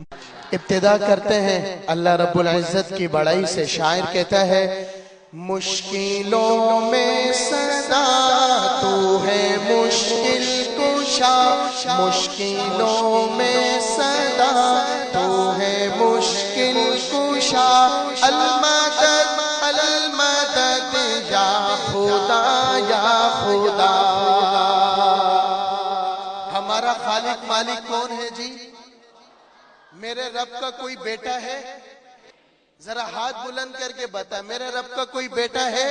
ابتدا کرتے ہیں اللہ رب العزت کی بڑائی سے. شاعر کہتا ہے مشکلوں میں صدا تو ہے مشکل کشا، مشکلوں میں صدا تو ہے مشکل کشا، المدد المدد یا خدا یا خدا. ہمارا خالق مالک کون ہے جی؟ میرے رب کا کوئی بیٹا ہے؟ ذرا ہاتھ بلند کر کے بتا، میرے رب کا کوئی بیٹا ہے؟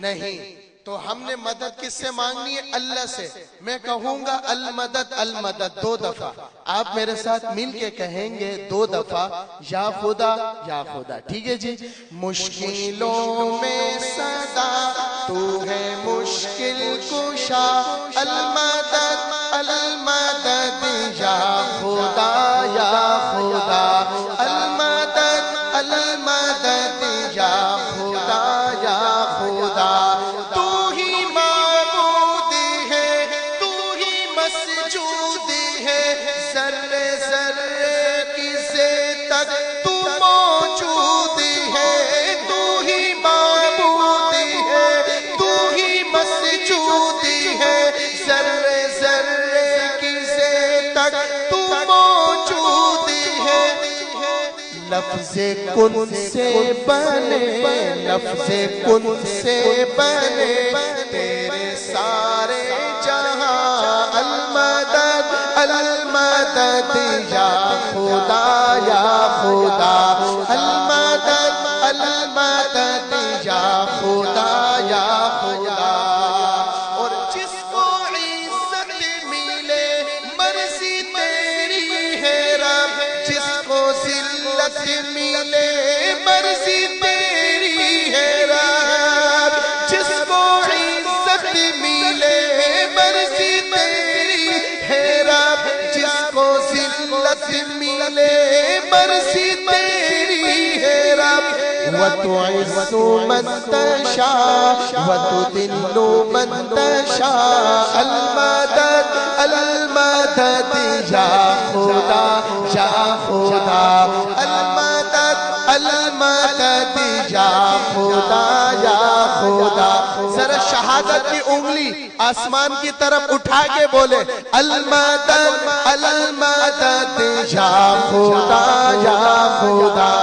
نہیں. تو ہم نے مدد کس سے مانگنی ہے؟ اللہ سے. میں کہوں گا المدد المدد 2 دفعہ، آپ میرے ساتھ مل کے کہیں گے 2 دفعہ یا خدا یا خدا. ٹھیک ہے جی؟ مشکلوں میں صدا تو ہے مشکل کشا، المدد المدد یا خدا یا خدا، المدد المدد یا خدا یا خدا. تو ہی معبود ہے، تو ہی مسجود ہے، ذرے ذرے کی سے تک تو موجود ہے. تو ہی معبود ہے، تو ہی مسجود ہے، ذرے ذرے کی سے تک تو موجود ہے. لفظ کن سے بنے، لفظ کن سے بنے تیرے سارے جہاں، المدد المدد یا خدا یا خدا، المدد المدد یا خدا یا خدا. اور جس کو عزت ملے مرضی تیری ہے رب، جس کو ذلت ملے مرضی تیری ہے رب، جس کو عزت ملے مرضی تیری ہے رب، جس کو ذلت ملے مرضی تیری ہے رب. وَتُعِزُّ مَن تَشَاءُ وَتُذِلُّ مَن تَشَاءُ، المدد المدد یا خدا یا خدا، المدد المدد یا خدا یا خدا. ذرا شہادت کی انگلی آسمان کی طرف اٹھا کے بولے المدد المدد یا خدا یا خدا.